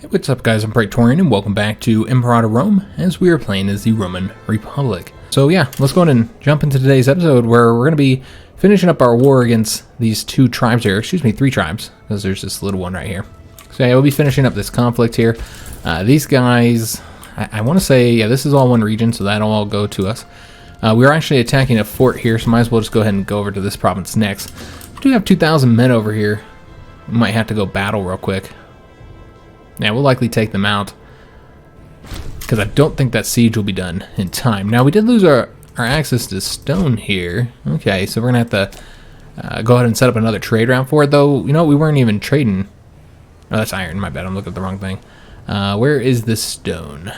Hey, what's up guys, I'm Praetorian and welcome back to Imperator Rome as we are playing as the Roman Republic. So yeah, let's go ahead and jump into today's episode where we're going to be finishing up our war against these two tribes here, three tribes, because there's this little one right here. So yeah, we'll be finishing up this conflict here. These guys, I want to say, yeah, this is all one region, so that'll all go to us. We're actually attacking a fort here, so might as well just go ahead and go over to this province next. We do have 2,000 men over here. We might have to go battle real quick. Yeah, we'll likely take them out because I don't think that siege will be done in time. Now, we did lose our access to stone here. Okay, so we're going to have to go ahead and set up another trade route for it, though. You know, we weren't even trading. Oh, that's iron. My bad. I'm looking at the wrong thing. Where is the stone?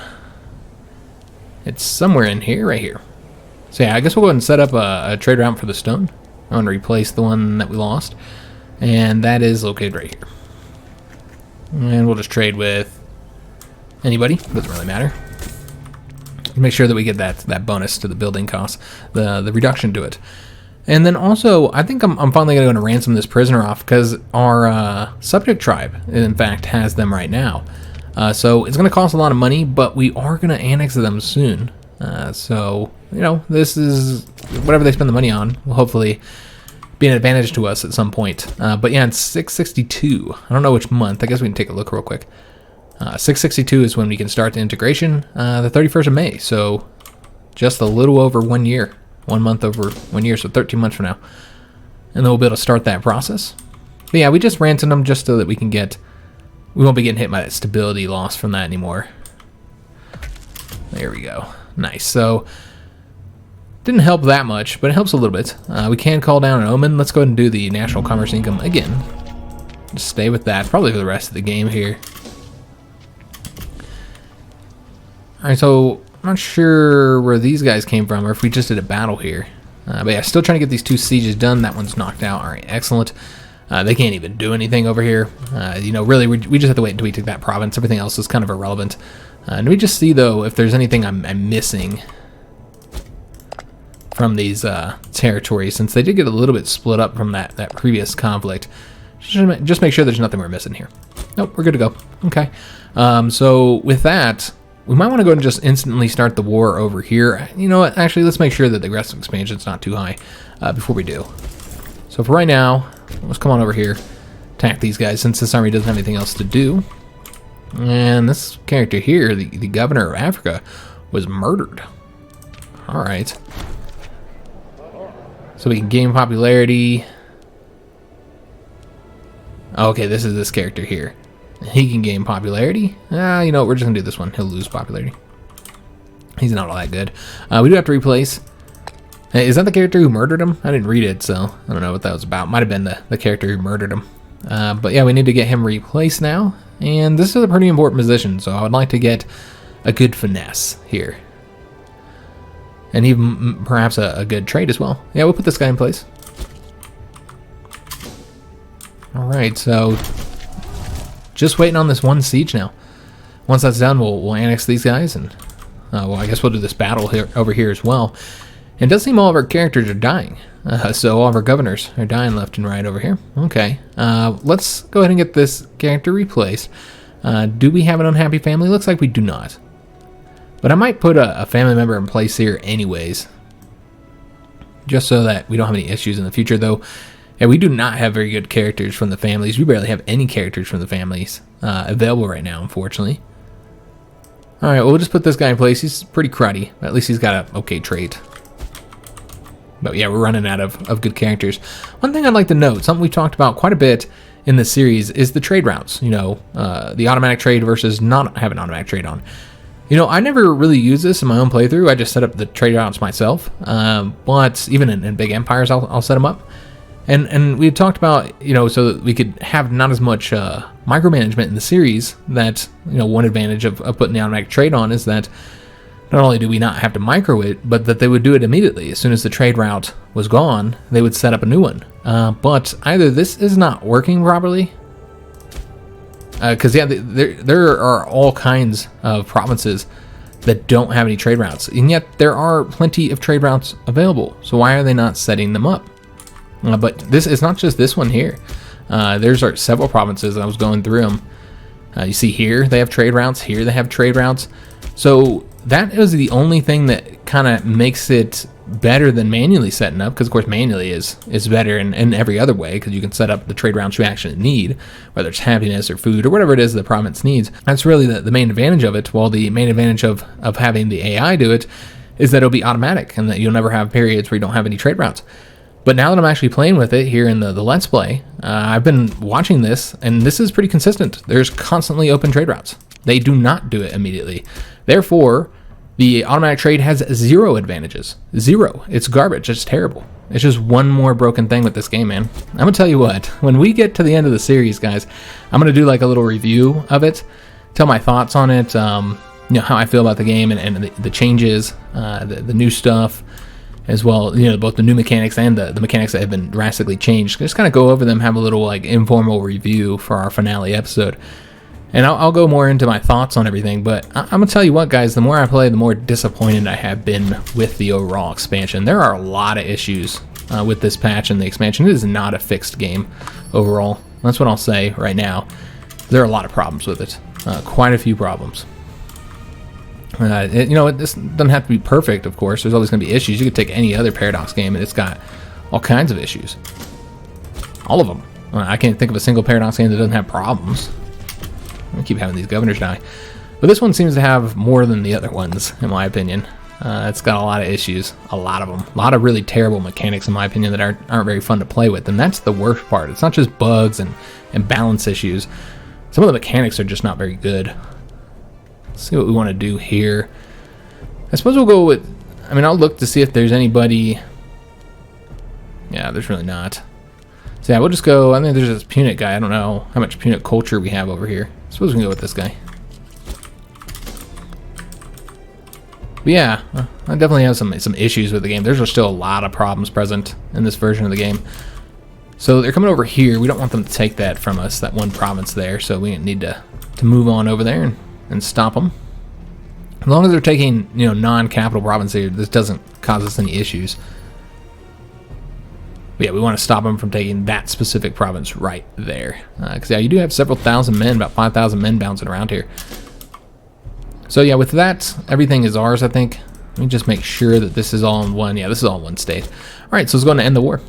It's somewhere in here, right here. So, yeah, I guess we'll go ahead and set up a trade route for the stone. I want to replace the one that we lost, and that is located right here. And we'll just trade with anybody. Doesn't really matter. Make sure that we get that bonus to the building cost, the reduction to it. And then also, I think I'm finally going to ransom this prisoner off because our subject tribe, in fact, has them right now. So it's going to cost a lot of money, but we are going to annex them soon. So, you know, this is whatever they spend the money on will hopefully be an advantage to us at some point. But yeah, it's 662. I don't know which month. I guess we can take a look real quick. 662 is when we can start the integration, the 31st of May. So just a little over 1 year. 1 month over 1 year, so 13 months from now. And then we'll be able to start that process. But yeah, we just ransomed them just so that we won't be getting hit by that stability loss from that anymore. There we go. Nice. So didn't help that much, but it helps a little bit. We can call down an omen. Let's go ahead and do the national commerce income again. Just stay with that, probably for the rest of the game here. Alright, so I'm not sure where these guys came from, or if we just did a battle here. But yeah, still trying to get these two sieges done. That one's knocked out. Alright, excellent. They can't even do anything over here. You know, really, we just have to wait until we take that province. Everything else is kind of irrelevant. And we just see, though, if there's anything I'm missing from these territories, since they did get a little bit split up from that previous conflict. Just make sure there's nothing we're missing here. Nope, we're good to go. Okay. So with that, we might want to go and just instantly start the war over here. You know what? Actually, let's make sure that the aggressive expansion is not too high before we do. So for right now, let's come on over here, attack these guys, since this army doesn't have anything else to do. And this character here, the governor of Africa, was murdered. All right. So we can gain popularity. Okay, this is this character here. He can gain popularity. You know what, we're just going to do this one. He'll lose popularity. He's not all that good. We do have to replace. Hey, is that the character who murdered him? I didn't read it, so I don't know what that was about. Might have been the character who murdered him. But yeah, we need to get him replaced now. And this is a pretty important position, so I would like to get a good finesse here. And even perhaps a good trade as well. Yeah, we'll put this guy in place. Alright, so just waiting on this one siege now. Once that's done, we'll annex these guys, and well, I guess we'll do this battle here over here as well. It does seem all of our characters are dying. So all of our governors are dying left and right over here. Okay, let's go ahead and get this character replaced. Do we have an unhappy family? Looks like we do not. But I might put a family member in place here anyways, just so that we don't have any issues in the future, though. Yeah, we do not have very good characters from the families. We barely have any characters from the families available right now, unfortunately. All right, well, we'll just put this guy in place. He's pretty cruddy. At least he's got an okay trait. But yeah, we're running out of good characters. One thing I'd like to note, something we've talked about quite a bit in this series, is the trade routes. You know, the automatic trade versus not having automatic trade on. You know, I never really use this in my own playthrough. I just set up the trade routes myself. But even in big empires, I'll set them up. And we talked about, you know, so that we could have not as much micromanagement in the series. That, you know, one advantage of putting the automatic trade on is that not only do we not have to micro it, but that they would do it immediately. As soon as the trade route was gone, they would set up a new one. But either this is not working properly, because yeah, there are all kinds of provinces that don't have any trade routes, and yet there are plenty of trade routes available. So why are they not setting them up? But this is not just this one here. There's several provinces, I was going through them, You see here they have trade routes, here they have trade routes. So that is the only thing that kind of makes it better than manually setting up, because of course manually is better in every other way, because you can set up the trade routes you actually need, whether it's happiness or food or whatever it is the province needs. That's really the main advantage of it, while the main advantage of having the AI do it is that it'll be automatic and that you'll never have periods where you don't have any trade routes. But now that I'm actually playing with it here in the Let's Play, I've been watching this, and this is pretty consistent. There's constantly open trade routes. They do not do it immediately. Therefore, the automatic trade has 0 advantages. 0. It's garbage. It's terrible. It's just one more broken thing with this game, man. I'm going to tell you what. When we get to the end of the series, guys, I'm going to do like a little review of it, tell my thoughts on it, you know, how I feel about the game and the changes, the new stuff, as well, you know, both the new mechanics and the mechanics that have been drastically changed. Just kind of go over them, have a little like informal review for our finale episode. And I'll go more into my thoughts on everything, but I'm going to tell you what, guys, the more I play, the more disappointed I have been with the overall expansion. There are a lot of issues with this patch and the expansion. It is not a fixed game overall. That's what I'll say right now. There are a lot of problems with it. Quite a few problems. You know, this doesn't have to be perfect, of course. There's always going to be issues. You could take any other Paradox game, and it's got all kinds of issues. All of them. I can't think of a single Paradox game that doesn't have problems. I keep having these governors die. But this one seems to have more than the other ones, in my opinion. It's got a lot of issues. A lot of them. A lot of really terrible mechanics, in my opinion, that aren't very fun to play with. And that's the worst part. It's not just bugs and balance issues. Some of the mechanics are just not very good. Let's see what we want to do here. I suppose we'll go with... I mean, I'll look to see if there's anybody... Yeah, there's really not. So yeah, we'll just go... I think there's this Punic guy. I don't know how much Punic culture we have over here. I suppose we can go with this guy. But yeah, I definitely have some issues with the game. There's still a lot of problems present in this version of the game. So they're coming over here. We don't want them to take that from us, that one province there. So we need to move on over there and stop them. As long as they're taking, you know, non-capital province here, this doesn't cause us any issues. But yeah, we want to stop them from taking that specific province right there. Because yeah, you do have several thousand men, about 5,000 men bouncing around here. So yeah, with that, everything is ours, I think. Let me just make sure that this is all in one. Yeah, this is all in one state. All right, so let's go on to end the war.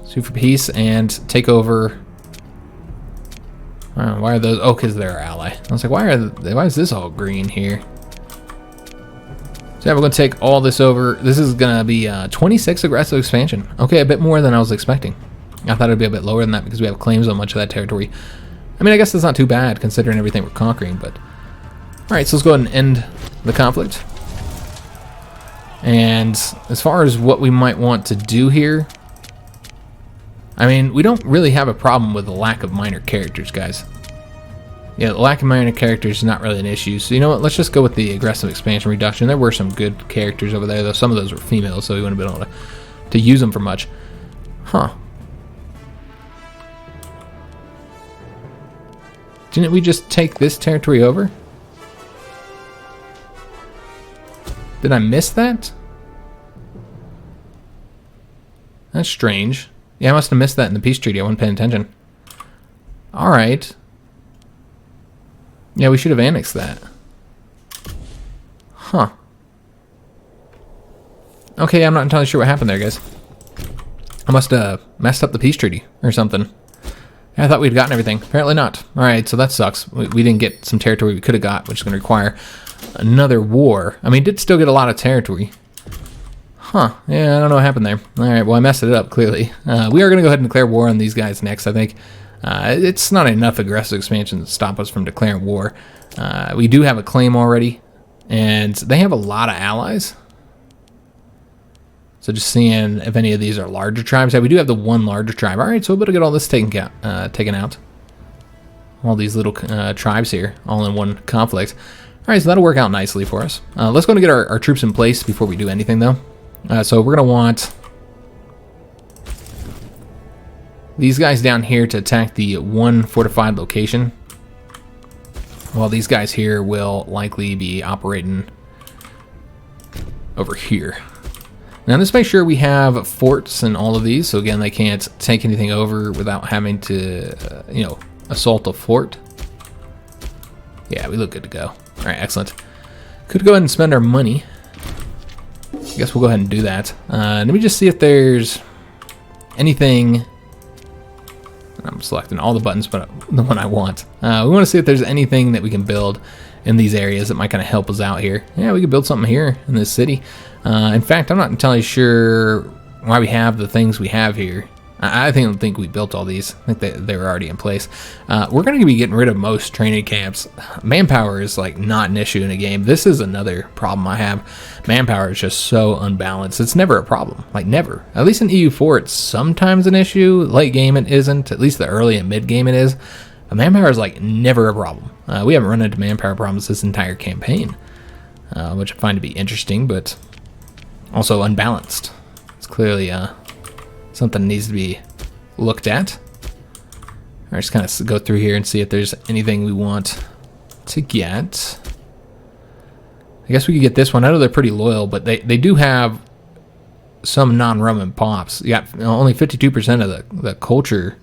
Sue for peace and take over. Why are those? Oh, because they're our ally. I was like, why is this all green here? So yeah, we're going to take all this over. This is going to be 26 aggressive expansion. Okay, a bit more than I was expecting. I thought it would be a bit lower than that because we have claims on much of that territory. I mean, I guess that's not too bad considering everything we're conquering, but... Alright, so let's go ahead and end the conflict. And as far as what we might want to do here... I mean, we don't really have a problem with the lack of minor characters, guys. Yeah, the lack of minor characters is not really an issue. So you know what, let's just go with the aggressive expansion reduction. There were some good characters over there, though some of those were females, so we wouldn't have been able to use them for much. Huh. Didn't we just take this territory over? Did I miss that? That's strange. Yeah, I must have missed that in the peace treaty. I wasn't paying attention. Alright. Yeah, we should have annexed that. Huh. Okay, I'm not entirely sure what happened there, guys. I must have messed up the peace treaty or something. Yeah, I thought we'd gotten everything. Apparently not. Alright, so that sucks. We didn't get some territory we could have got, which is going to require another war. I mean, did still get a lot of territory. Huh. Yeah, I don't know what happened there. Alright, well, I messed it up, clearly. We are going to go ahead and declare war on these guys next, I think. It's not enough aggressive expansion to stop us from declaring war. We do have a claim already, and they have a lot of allies. So just seeing if any of these are larger tribes. Yeah, we do have the one larger tribe. Alright, so we're about to get all this taken out. All these little tribes here, all in one conflict. Alright, so that'll work out nicely for us. Let's go and get our troops in place before we do anything, though. So we're going to want these guys down here to attack the one fortified location, while these guys here will likely be operating over here. Now let's make sure we have forts in all of these, so again, they can't take anything over without having to, you know, assault a fort. Yeah, we look good to go. All right, excellent. Could go ahead and spend our money. I guess we'll go ahead and do that. Let me just see if there's anything. I'm selecting all the buttons, but the one I want. We want to see if there's anything that we can build in these areas that might kind of help us out here. Yeah, we could build something here in this city. In fact, I'm not entirely sure why we have the things we have here. I think we built all these. I think they were already in place. We're going to be getting rid of most training camps. Manpower is like not an issue in a game. This is another problem I have. Manpower is just so unbalanced. It's never a problem. Like never. At least in EU4 it's sometimes an issue. Late game it isn't. At least the early and mid game it is. But manpower is like never a problem. We haven't run into manpower problems this entire campaign. Which I find to be interesting, but also unbalanced. It's clearly something that needs to be looked at. All right, just kind of go through here and see if there's anything we want to get. I guess we could get this one. I know they're pretty loyal, but they do have some non-Roman pops. You got only 52% of the culture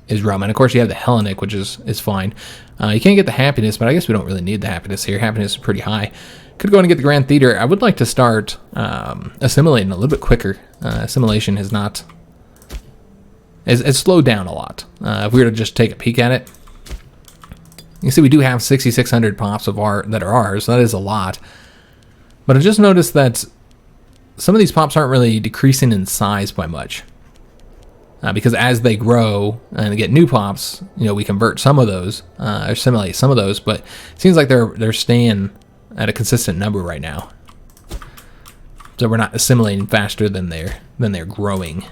is Roman. Of course, you have the Hellenic, which is fine. You can't get the happiness, but I guess we don't really need the happiness here. Happiness is pretty high. Could go in and get the Grand Theater. I would like to start assimilating a little bit quicker. Assimilation has not... It's slowed down a lot. If we were to just take a peek at it, you can see we do have 6,600 pops that are ours. So that is a lot. But I just noticed that some of these pops aren't really decreasing in size by much. Because as they grow and get new pops, we convert some of those, or assimilate some of those. But it seems like they're staying at a consistent number right now. So we're not assimilating faster than they're growing.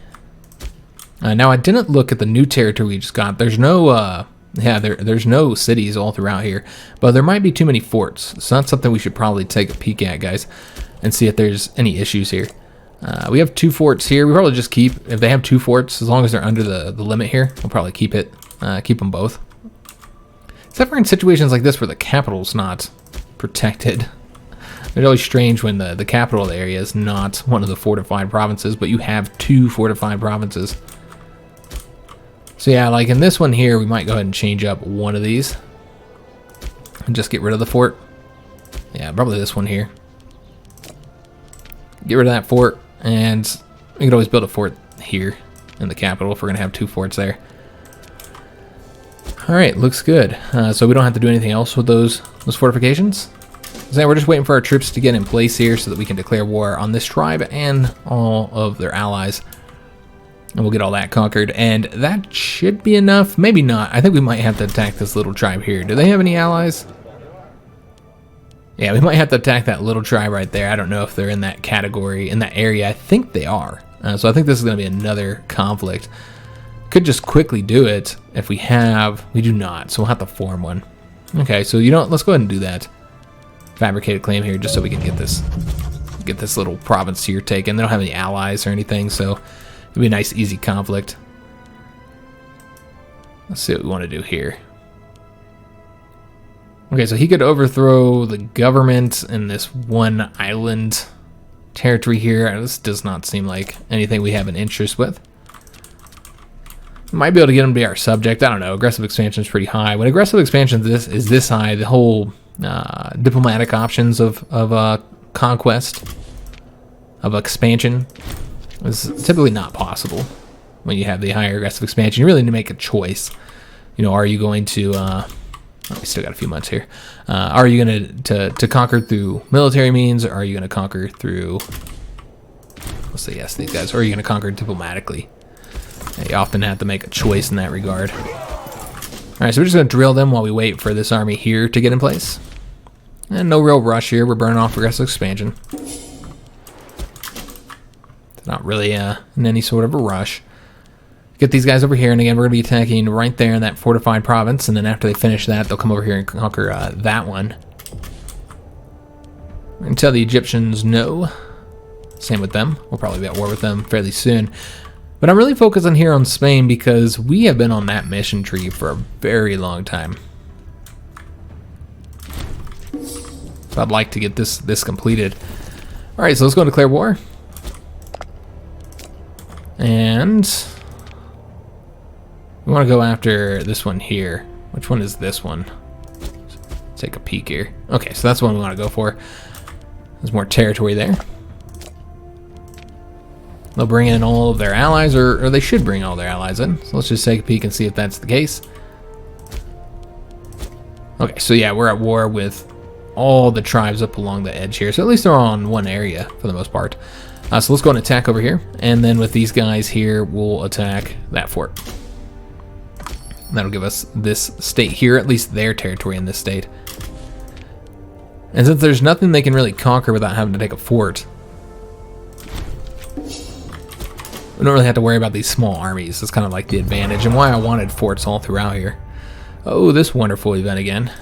Now I didn't look at the new territory we just got. There's no there's no cities all throughout here, but there might be too many forts. So that's something we should probably take a peek at, guys, and see if there's any issues here. We have 2 forts here. We probably just keep, if they have 2 forts, as long as they're under the limit here, we'll probably keep them both. Except for in situations like this where the capital's not protected. It's always strange when the capital of the area is not one of the fortified provinces, but you have 2 fortified provinces. So yeah, like in this one here, we might go ahead and change up one of these and just get rid of the fort. Yeah, probably this one here. Get rid of that fort, and we could always build a fort here in the capital if we're gonna have 2 forts there. All right, looks good. So we don't have to do anything else with those fortifications. So we're just waiting for our troops to get in place here so that we can declare war on this tribe and all of their allies. And we'll get all that conquered. And that should be enough. Maybe not. I think we might have to attack this little tribe here. Do they have any allies? Yeah, we might have to attack that little tribe right there. I don't know if they're in that category, in that area. I think they are. So I think this is going to be another conflict. Could just quickly do it if we have... We do not, so we'll have to form one. Okay, so let's go ahead and do that. Fabricate a claim here just so we can get this little province here taken. They don't have any allies or anything, so it'll be a nice, easy conflict. Let's see what we want to do here. Okay, so he could overthrow the government in this one island territory here. This does not seem like anything we have an interest with. Might be able to get him to be our subject. I don't know. Aggressive expansion is pretty high. When aggressive expansion is this high, the whole diplomatic options of conquest, of expansion, is typically not possible when you have the higher aggressive expansion. You really need to make a choice. Are you going to... we still got a few months here. Are you going to conquer through military means, or are you going to conquer through... Let's say yes to these guys. Or are you going to conquer diplomatically? You often have to make a choice in that regard. Alright, so we're just going to drill them while we wait for this army here to get in place. And no real rush here. We're burning off aggressive expansion. It's not really in any sort of a rush. Get these guys over here, and again, we're going to be attacking right there in that fortified province, and then after they finish that, they'll come over here and conquer that one. We're going to tell the Egyptians no. Same with them. We'll probably be at war with them fairly soon. But I'm really focusing here on Spain because we have been on that mission tree for a very long time. So I'd like to get this completed. All right, so let's go and declare war. And we want to go after this one here. Which one is this one? take a peek here. Okay, so that's the one we want to go for. There's more territory there. They'll bring in all of their allies, or they should bring all their allies in. So let's just take a peek and see if that's the case. Okay, so yeah, we're at war with all the tribes up along the edge here. So at least they're all in one area for the most part. So let's go and attack over here. And then with these guys here, we'll attack that fort. That'll give us this state here, at least their territory in this state. And since there's nothing they can really conquer without having to take a fort, we don't really have to worry about these small armies. That's kind of like the advantage and why I wanted forts all throughout here. Oh, this wonderful event again,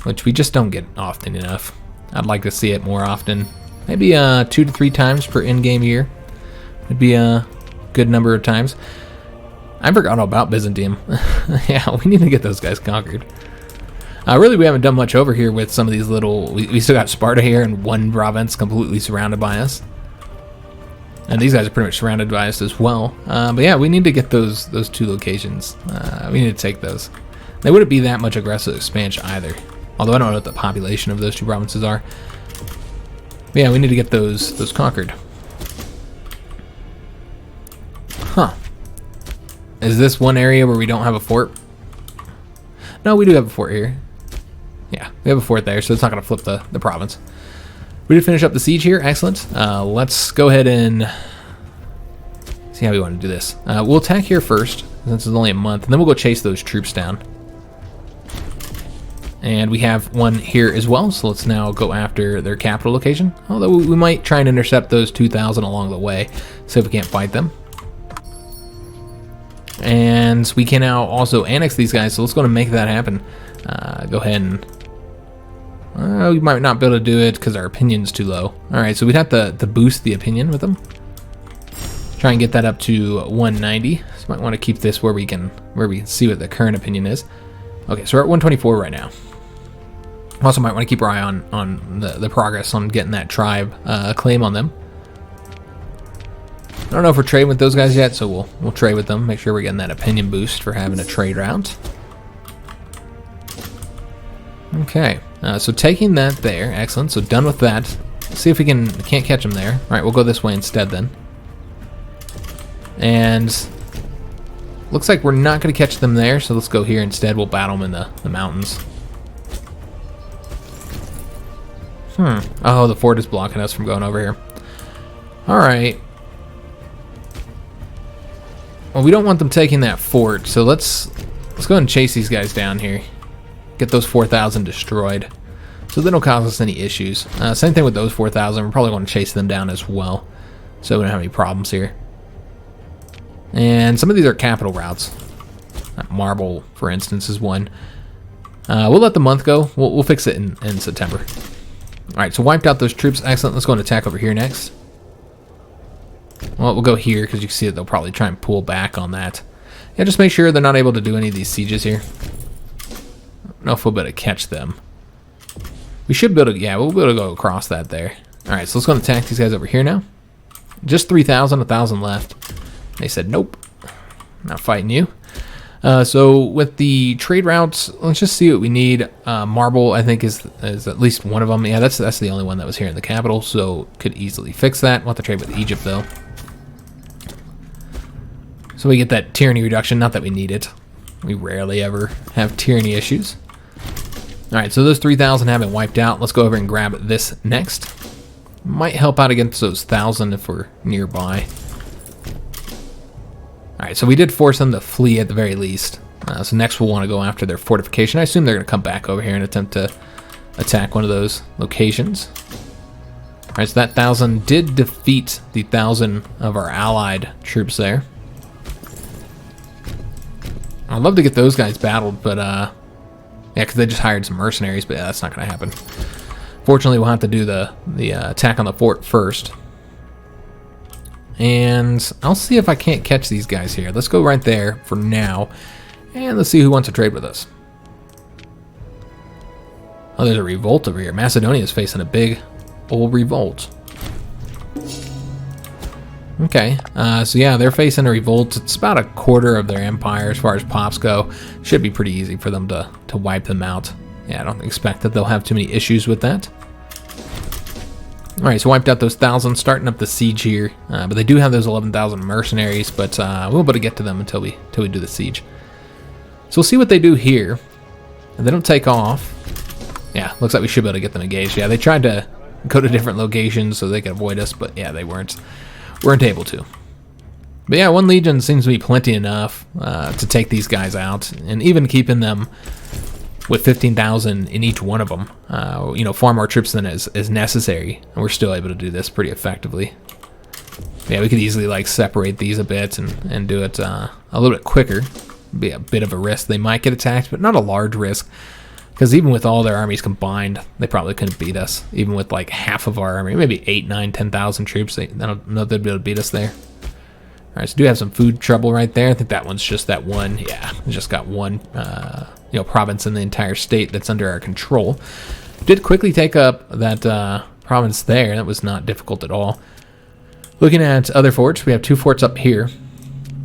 which we just don't get often enough. I'd like to see it more often. Maybe 2 to 3 times per in-game year would be a good number of times. I forgot all about Byzantium. Yeah, we need to get those guys conquered. Really, we haven't done much over here with some of these little... We still got Sparta here and one province completely surrounded by us. And these guys are pretty much surrounded by us as well. But yeah, we need to get those 2 locations. We need to take those. They wouldn't be that much aggressive expansion either. Although I don't know what the population of those 2 provinces are. But yeah, we need to get those conquered. Huh. Is this one area where we don't have a fort? No, we do have a fort here. Yeah, we have a fort there, so it's not going to flip the province. We did finish up the siege here. Excellent. Let's go ahead and see how we want to do this. We'll attack here first, since it's only a month, and then we'll go chase those troops down. And we have one here as well, so let's now go after their capital location. Although we might try and intercept those 2,000 along the way, see if we can't fight them. And we can now also annex these guys, so let's go and make that happen. Go ahead and... we might not be able to do it because our opinion's too low. Alright, so we'd have to boost the opinion with them. Try and get that up to 190. So might want to keep this where we can see what the current opinion is. Okay, so we're at 124 right now. Also might want to keep our eye on the progress on getting that tribe claim on them. I don't know if we're trading with those guys yet, so we'll trade with them. Make sure we're getting that opinion boost for having a trade route. Okay, so taking that there, excellent. So done with that. Let's see if we can't catch them there. All right, we'll go this way instead then. And looks like we're not going to catch them there, so let's go here instead. We'll battle them in the mountains. Oh, the fort is blocking us from going over here. All right. Well, we don't want them taking that fort, so let's go ahead and chase these guys down here. Get those 4,000 destroyed, so they don't cause us any issues. Same thing with those 4,000. We're probably going to chase them down as well, so we don't have any problems here. And some of these are capital routes. Marble, for instance, is one. We'll let the month go. We'll fix it in September. All right, so wiped out those troops. Excellent. Let's go and attack over here next. Well, we'll go here because you can see that they'll probably try and pull back on that. Yeah, just make sure they're not able to do any of these sieges here. I don't know if we'll be able to catch them. We should be able to, yeah, we'll be able to go across that there. All right, so let's go and attack these guys over here now. Just 3,000, 1,000 left. They said, nope, not fighting you. So with the trade routes, let's just see what we need. Marble, I think, is at least one of them. Yeah, that's the only one that was here in the capital, so could easily fix that. We'll have to trade with Egypt, though. So we get that tyranny reduction, not that we need it. We rarely ever have tyranny issues. All right, so those 3,000 have been wiped out. Let's go over and grab this next. Might help out against those 1,000 if we're nearby. All right, so we did force them to flee at the very least. So next we'll want to go after their fortification. I assume they're going to come back over here and attempt to attack one of those locations. All right, so that 1,000 did defeat the 1,000 of our allied troops there. I'd love to get those guys battled, but yeah, because they just hired some mercenaries, but yeah, that's not going to happen. Fortunately, we'll have to do the attack on the fort first. And I'll see if I can't catch these guys here. Let's go right there for now, and let's see who wants to trade with us. Oh, there's a revolt over here. Macedonia is facing a big old revolt. Okay, so yeah, they're facing a revolt. It's about a quarter of their empire as far as pops go. Should be pretty easy for them to wipe them out. yeah, I don't expect that they'll have too many issues with that. Alright, so wiped out those 1,000, starting up the siege here. But they do have those 11,000 mercenaries, but we won't be able to get to them until we do the siege. So we'll see what they do here. If they don't take off, yeah, looks like we should be able to get them engaged. Yeah, they tried to go to different locations so they could avoid us, but yeah, they weren't able to. But yeah, 1 legion seems to be plenty enough to take these guys out, and even keeping them with 15,000 in each one of them, you know, far more troops than is necessary, and we're still able to do this pretty effectively. Yeah, we could easily like separate these a bit and do it a little bit quicker. Be a bit of a risk. They might get attacked, but not a large risk, because even with all their armies combined, they probably couldn't beat us. Even with like half of our army, maybe 8, 9, 10,000 troops, I don't know if they'd be able to beat us there. All right, so do have some food trouble right there. I think that one's just that one. Yeah, we just got one, you know, province in the entire state that's under our control. Did quickly take up that province there. That was not difficult at all. Looking at other forts, we have 2 forts up here.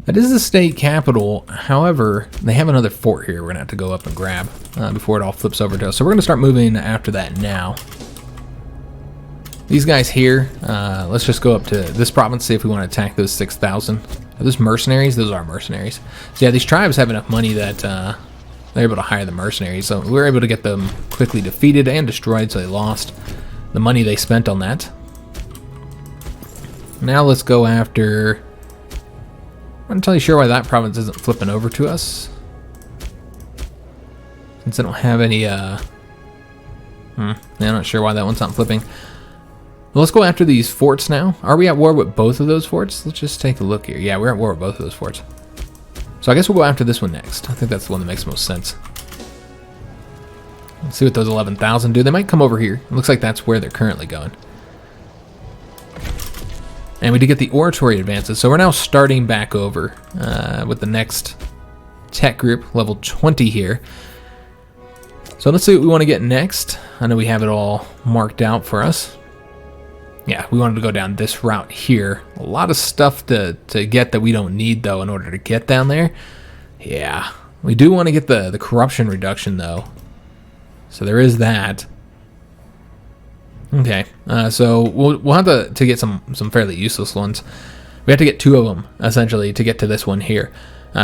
That is the state capital. However, they have another fort here we're going to have to go up and grab before it all flips over to us. So we're going to start moving after that now. These guys here, let's just go up to this province, see if we want to attack those 6,000. Are those mercenaries? Those are mercenaries. So yeah, these tribes have enough money that they're able to hire the mercenaries. So we were able to get them quickly defeated and destroyed, so they lost the money they spent on that. Now let's go after... I'm not entirely sure why that province isn't flipping over to us, since I don't have any, yeah, I'm not sure why that one's not flipping. Well, let's go after these forts now. Are we at war with both of those forts? Let's just take a look here. Yeah, we're at war with both of those forts. So I guess we'll go after this one next. I think that's the one that makes most sense. Let's see what those 11,000 do. They might come over here. It looks like that's where they're currently going. And we did get the oratory advances, so we're now starting back over with the next tech group, level 20 here. So let's see what we want to get next. I know we have it all marked out for us. Yeah, we wanted to go down this route here. A lot of stuff to get that we don't need, though, in order to get down there. Yeah, we do want to get the corruption reduction, though. So there is that. Okay, so we'll have to get some fairly useless ones. We have to get 2 of them, essentially, to get to this one here.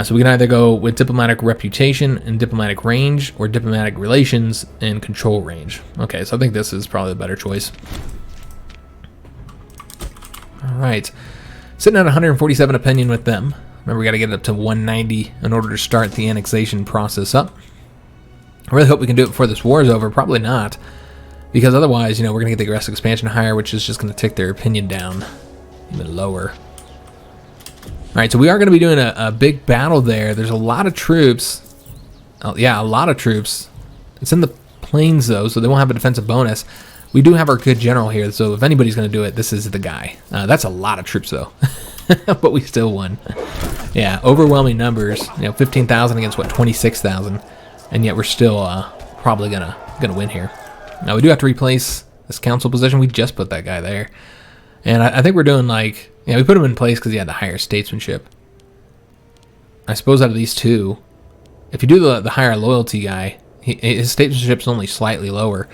So we can either go with diplomatic reputation and diplomatic range, or diplomatic relations and control range. Okay, so I think this is probably the better choice. All right, sitting at 147 opinion with them. Remember, we got to get it up to 190 in order to start the annexation process up. I really hope we can do it before this war is over. Probably not. Because otherwise, you know, we're going to get the aggressive expansion higher, which is just going to take their opinion down even lower. Alright, so we are going to be doing a big battle there. There's a lot of troops. Oh, yeah, a lot of troops. It's in the plains, though, so they won't have a defensive bonus. We do have our good general here, so if anybody's going to do it, this is the guy. That's a lot of troops, though. But we still won. Yeah, overwhelming numbers. You know, 15,000 against, what, 26,000. And yet we're still probably going to win here. Now, we do have to replace this council position. We just put that guy there. And I think we're doing like... Yeah, we put him in place because he had the higher statesmanship. I suppose out of these 2, if you do the higher loyalty guy, his statesmanship's only slightly lower.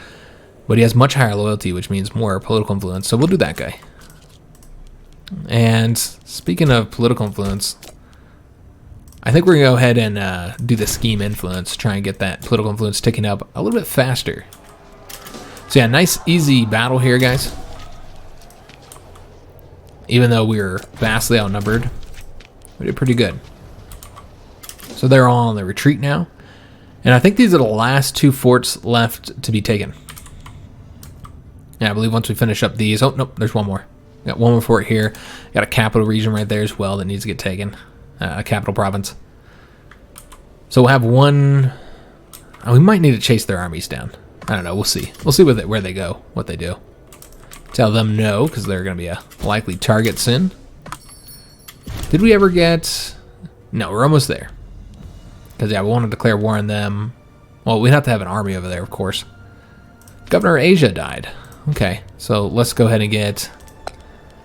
But he has much higher loyalty, which means more political influence. So we'll do that guy. And speaking of political influence, I think we're going to go ahead and do the scheme influence. Try and get that political influence ticking up a little bit faster. So yeah, nice easy battle here, guys. Even though we were vastly outnumbered, we did pretty good. So they're all on the retreat now. And I think these are the last 2 forts left to be taken. Yeah, I believe once we finish up these... Oh, nope, there's one more. Got one more fort here. Got a capital region right there as well that needs to get taken. A capital province. So we'll have one... Oh, we might need to chase their armies down. I don't know, we'll see. We'll see where they go, what they do. Tell them no, because they're going to be a likely target soon. Did we ever get... No, we're almost there. Because, yeah, we want to declare war on them. Well, we'd have to have an army over there, of course. Governor of Asia died. Okay, so let's go ahead and get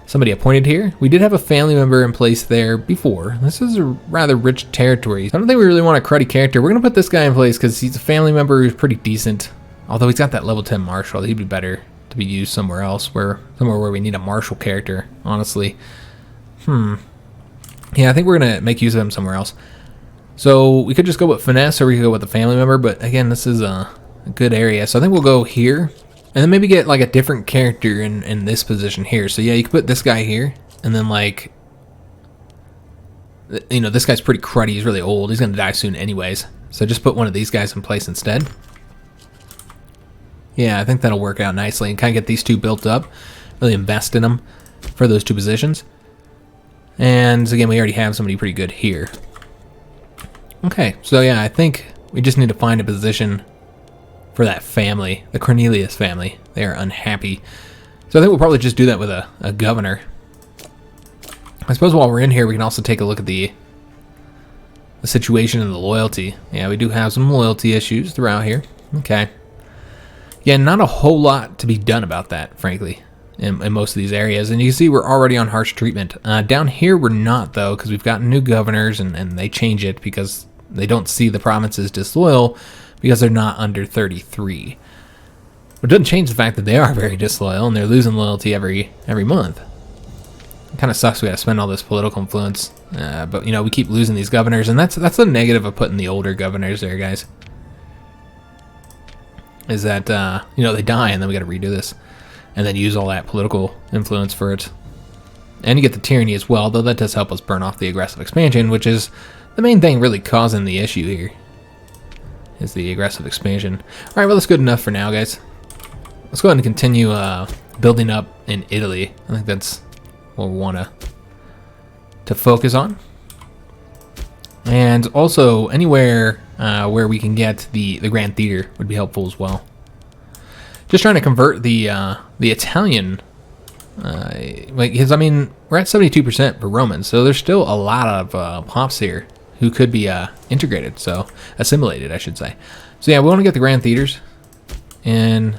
somebody appointed here. We did have a family member in place there before. This is a rather rich territory. I don't think we really want a cruddy character. We're going to put this guy in place because he's a family member who's pretty decent. Although he's got that level 10 marshal, he'd be better to be used somewhere else, somewhere where we need a martial character, honestly. Yeah, I think we're going to make use of him somewhere else. So we could just go with finesse, or we could go with a family member, but again, this is a good area. So I think we'll go here, and then maybe get like a different character in this position here. So yeah, you could put this guy here, and then like, you know, this guy's pretty cruddy, he's really old, he's going to die soon anyways. So just put one of these guys in place instead. Yeah, I think that'll work out nicely, and kind of get these two built up, really invest in them for those two positions. And again, we already have somebody pretty good here. Okay, so yeah, I think we just need to find a position for that family, the Cornelius family. They are unhappy. So I think we'll probably just do that with a governor. I suppose while we're in here, we can also take a look at the situation and the loyalty. Yeah, we do have some loyalty issues throughout here. Okay. Yeah, not a whole lot to be done about that, frankly, in most of these areas. And you can see we're already on harsh treatment. Down here, we're not, though, because we've got new governors, and they change it because they don't see the provinces disloyal because they're not under 33. But it doesn't change the fact that they are very disloyal, and they're losing loyalty every month. It kind of sucks we got to spend all this political influence. But, you know, we keep losing these governors, and that's the negative of putting the older governors there, guys. Is that, you know, they die, and then we got to redo this. And then use all that political influence for it. And you get the tyranny as well, though that does help us burn off the aggressive expansion, which is the main thing really causing the issue here. Is the aggressive expansion. Alright, well, that's good enough for now, guys. Let's go ahead and continue building up in Italy. I think that's what we want to focus on. And also, anywhere where we can get the Grand Theater would be helpful as well. Just trying to convert the Italian, because I mean we're at 72% for Romans, so there's still a lot of pops here who could be integrated, so assimilated, I should say. So yeah, we want to get the Grand Theaters in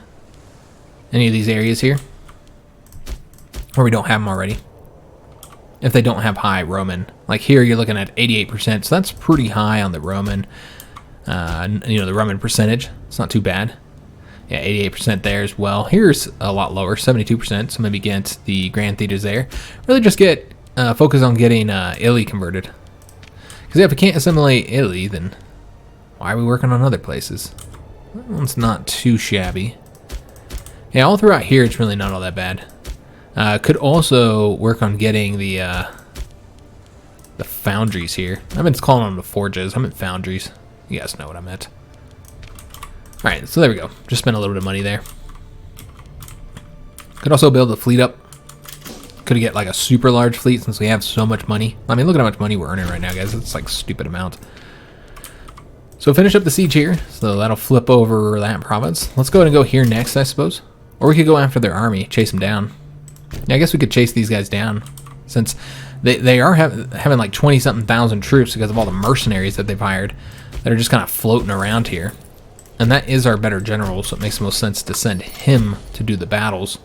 any of these areas here where we don't have them already. If they don't have high Roman, like here you're looking at 88%, so that's pretty high on the Roman, you know, the Roman percentage. It's not too bad. Yeah, 88% there as well. Here's a lot lower, 72%, so maybe get the Grand Theaters there. Really just get focus on getting Italy converted. Because if we can't assimilate Italy, then why are we working on other places? That one's not too shabby. Yeah, all throughout here, it's really not all that bad. Could also work on getting the foundries here. I've been calling them the forges. I meant foundries. You guys know what I meant. Alright, so there we go. Just spent a little bit of money there. Could also build the fleet up. Could get like a super large fleet since we have so much money. I mean, look at how much money we're earning right now, guys. It's like a stupid amount. So finish up the siege here. So that'll flip over that province. Let's go ahead and go here next, I suppose. Or we could go after their army, chase them down. Yeah, I guess we could chase these guys down. Since they are having like 20-something thousand troops because of all the mercenaries that they've hired that are just kind of floating around here. And that is our better general, so it makes the most sense to send him to do the battles.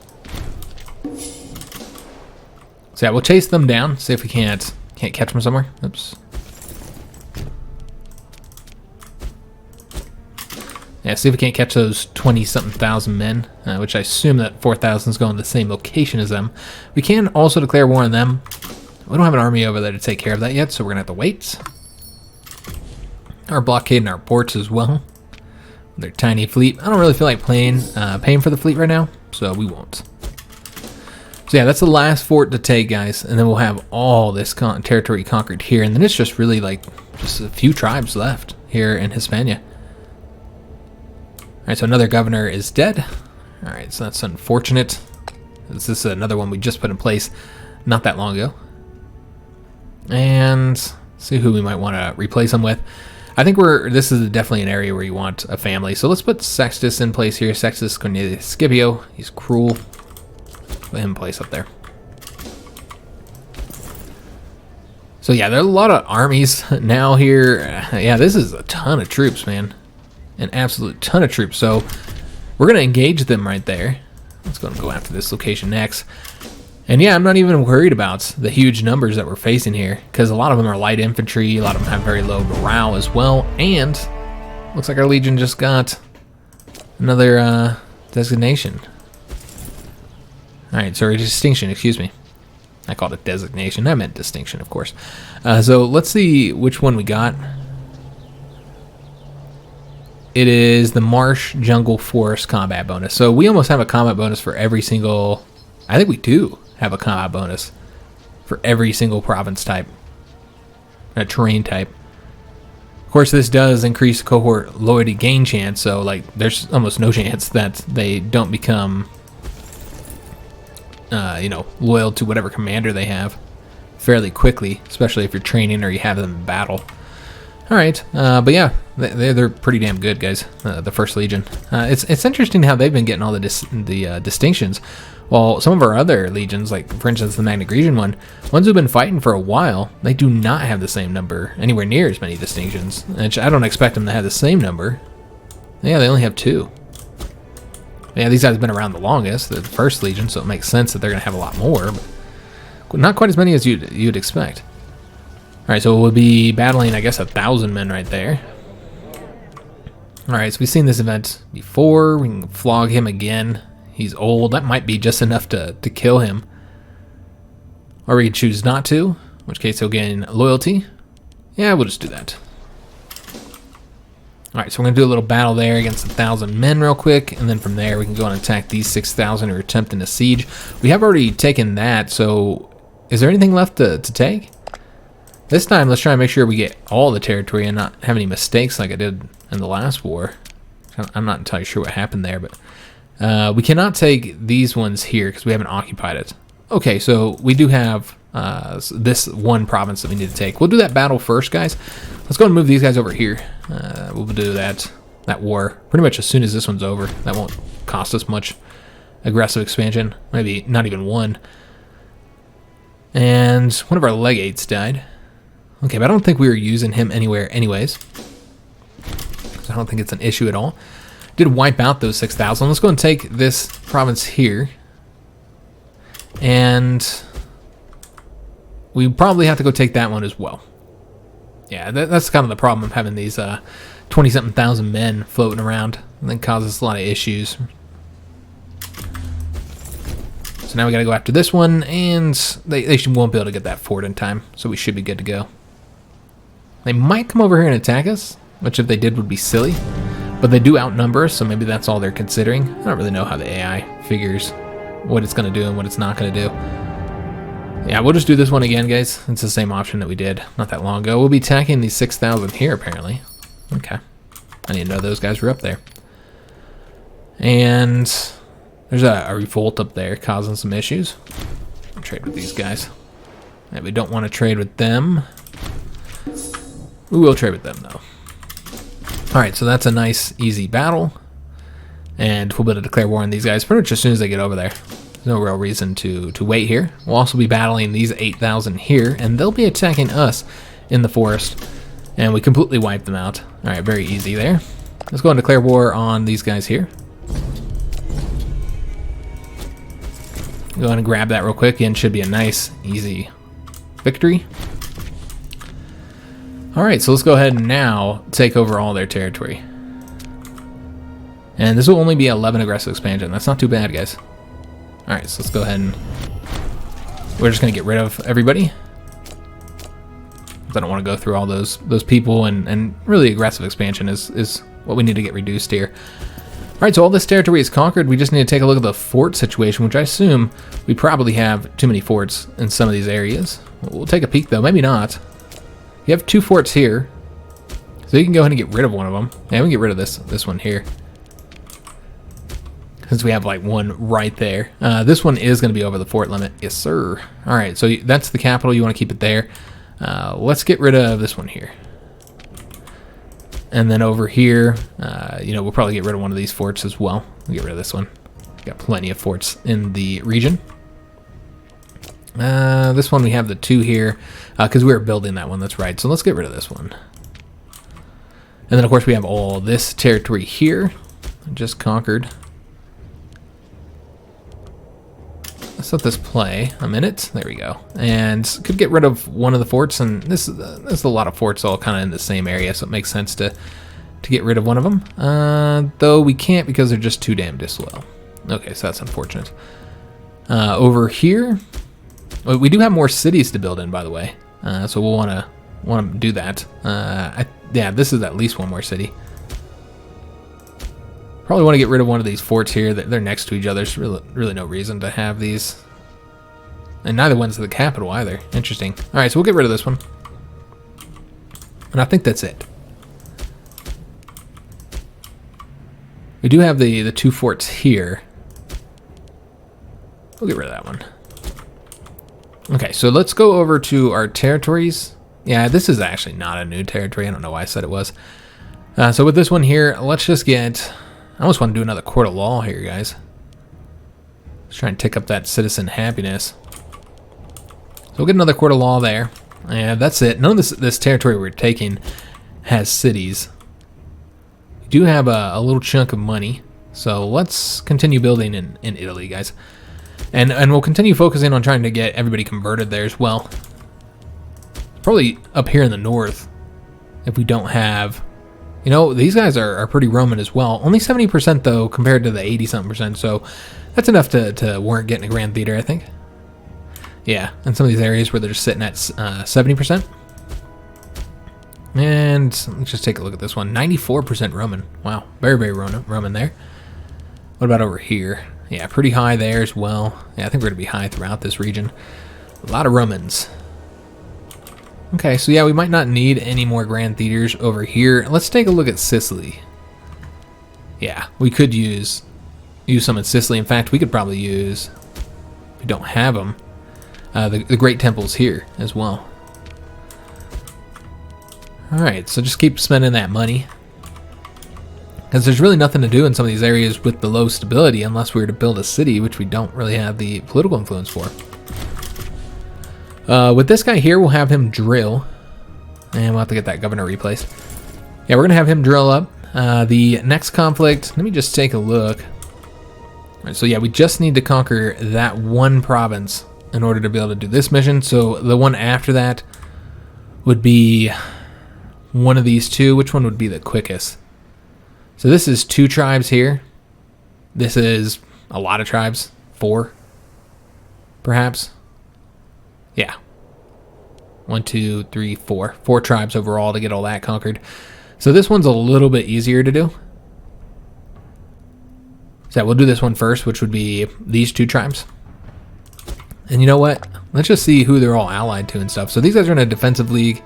So yeah, we'll chase them down, see if we can't catch them somewhere. Oops. Yeah, see if we can't catch those 20-something thousand men, which I assume that 4,000 is going to the same location as them. We can also declare war on them. We don't have an army over there to take care of that yet, so we're going to have to wait. Our blockading our ports as well. Their tiny fleet. I don't really feel like paying for the fleet right now, so we won't. So yeah, that's the last fort to take, guys, and then we'll have all this territory conquered here, and then it's just really like just a few tribes left here in Hispania. All right, so another governor is dead. All right, so that's unfortunate. This is another one we just put in place not that long ago. And see who we might want to replace them with. I think this is definitely an area where you want a family. So let's put Sextus in place here. Sextus Cornelius Scipio. He's cruel. Put him in place up there. So yeah, there are a lot of armies now here. Yeah, this is a ton of troops, man. An absolute ton of troops. So we're going to engage them right there. Let's go and go after this location next. And yeah, I'm not even worried about the huge numbers that we're facing here, because a lot of them are light infantry, a lot of them have very low morale as well, and looks like our legion just got another designation. Alright, sorry, distinction, excuse me. I called it designation, I meant distinction, of course. So let's see which one we got. It is the Marsh Jungle Forest combat bonus. So we almost have a combat bonus for every single... I think we do have a combat bonus for every single province type, a terrain type. Of course, this does increase cohort loyalty gain chance, so like there's almost no chance that they don't become, loyal to whatever commander they have fairly quickly, especially if you're training or you have them in battle. All right, but yeah, they're pretty damn good, guys. The First Legion. It's interesting how they've been getting all the distinctions. While some of our other legions, like for instance the Magna Grecian ones who've been fighting for a while, they do not have the same number, anywhere near as many distinctions. And I don't expect them to have the same number. Yeah, they only have 2. Yeah, these guys have been around the longest, the First Legion, so it makes sense that they're going to have a lot more, but not quite as many as you'd expect. Alright, so we'll be battling, I guess, 1,000 men right there. Alright, so we've seen this event before. We can flog him again. He's old. That might be just enough to kill him. Or we can choose not to, in which case he'll gain loyalty. Yeah, we'll just do that. Alright, so we're going to do a little battle there against 1,000 men real quick, and then from there we can go and attack these 6,000 who are attempting a siege. We have already taken that, so is there anything left to take? This time, let's try and make sure we get all the territory and not have any mistakes like I did in the last war. I'm not entirely sure what happened there, but we cannot take these ones here because we haven't occupied it. Okay, so we do have this one province that we need to take. We'll do that battle first, guys. Let's go and move these guys over here. We'll do that war pretty much as soon as this one's over. That won't cost us much aggressive expansion, maybe not even one. And one of our legates died. Okay, but I don't think we were using him anywhere anyways. So I don't think it's an issue at all. Did wipe out those 6,000. Let's go and take this province here. And we probably have to go take that one as well. Yeah, that's kind of the problem of having these 20-something thousand men floating around. And that causes a lot of issues. So now we got to go after this one, and they won't be able to get that fort in time, so we should be good to go. They might come over here and attack us, which if they did would be silly, but they do outnumber us, so maybe that's all they're considering. I don't really know how the AI figures what it's going to do and what it's not going to do. Yeah, we'll just do this one again, guys. It's the same option that we did not that long ago. We'll be attacking these 6,000 here, apparently. Okay. I didn't know those guys were up there. And there's a revolt up there causing some issues. I'll trade with these guys. Yeah, we don't want to trade with them. We will trade with them, though. Alright, so that's a nice, easy battle. And we'll be able to declare war on these guys pretty much as soon as they get over there. There's no real reason to wait here. We'll also be battling these 8,000 here, and they'll be attacking us in the forest. And we completely wipe them out. Alright, very easy there. Let's go and declare war on these guys here. Go ahead and grab that real quick, and should be a nice, easy victory. Alright, so let's go ahead and now take over all their territory. And this will only be 11 aggressive expansion. That's not too bad, guys. Alright, so let's go ahead and we're just going to get rid of everybody. I don't want to go through all those people, and really aggressive expansion is what we need to get reduced here. Alright, so all this territory is conquered. We just need to take a look at the fort situation, which I assume we probably have too many forts in some of these areas. We'll take a peek, though. Maybe not. You have 2 forts here, so you can go ahead and get rid of one of them. Yeah, we can get rid of this one here, since we have like one right there. This one is going to be over the fort limit. Yes, sir. Alright, so that's the capital. You want to keep it there. Let's get rid of this one here. And then over here, we'll probably get rid of one of these forts as well. We'll get rid of this one. Got plenty of forts in the region. This one we have the 2 here, because we were building that one. That's right. So let's get rid of this one. And then of course we have all this territory here, just conquered. let's let this play a minute. There we go. And could get rid of one of the forts, and this is a lot of forts all kind of in the same area, so it makes sense to get rid of one of them. Though we can't because they're just too damn disloyal. Okay, so that's unfortunate. Over here, we do have more cities to build in, by the way. So we'll want to do that. Yeah, this is at least one more city. Probably want to get rid of one of these forts here. They're next to each other. There's really no reason to have these. And neither one's the capital either. Interesting. All right, so we'll get rid of this one. And I think that's it. We do have the two forts here. We'll get rid of that one. Okay, so let's go over to our territories. Yeah, this is actually not a new territory. I don't know why I said it was. So with this one here, let's just get... I almost want to do another court of law here, guys. Let's try and tick up that citizen happiness. So we'll get another court of law there. And that's it. None of this territory we're taking has cities. We do have a little chunk of money. So let's continue building in Italy, guys. And we'll continue focusing on trying to get everybody converted there as well. Probably up here in the north, if we don't have... You know, these guys are pretty Roman as well. Only 70% though, compared to the 80-something%. So that's enough to warrant getting a grand theater, I think. Yeah, in some of these areas where they're just sitting at 70%. And let's just take a look at this one. 94% Roman. Wow, very, very Roman there. What about over here? Yeah, pretty high there as well. Yeah, I think we're going to be high throughout this region. A lot of Romans. Okay, so yeah, we might not need any more grand theaters over here. Let's take a look at Sicily. Yeah, we could use some in Sicily. In fact, we could probably use, if we don't have them, the Great Temples here as well. Alright, so just keep spending that money. Because there's really nothing to do in some of these areas with the low stability unless we were to build a city, which we don't really have the political influence for. With this guy here, we'll have him drill. And we'll have to get that governor replaced. Yeah, we're going to have him drill up. The next conflict, let me just take a look. All right, so yeah, we just need to conquer that one province in order to be able to do this mission. So the one after that would be one of these two. Which one would be the quickest? So this is 2 tribes here. This is a lot of tribes. 4, perhaps. Yeah. 1, 2, 3, 4. 4 tribes overall to get all that conquered. So this one's a little bit easier to do. So we'll do this one first, which would be these 2 tribes. And you know what? Let's just see who they're all allied to and stuff. So these guys are in a defensive league.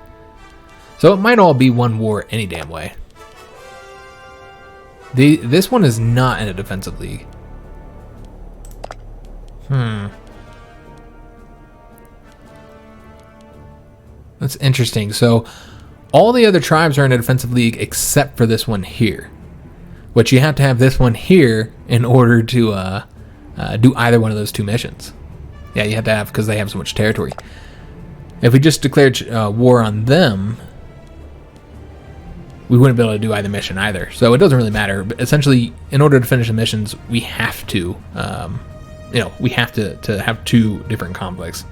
So it might all be one war any damn way. This one is not in a defensive league. That's interesting. So all the other tribes are in a defensive league except for this one here. But you have to have this one here in order to do either one of those 2 missions. Yeah, you have to have, because they have so much territory. If we just declared war on them, we wouldn't be able to do either mission either. So it doesn't really matter. But essentially, in order to finish the missions, we have to, we have to have 2 different conflicts.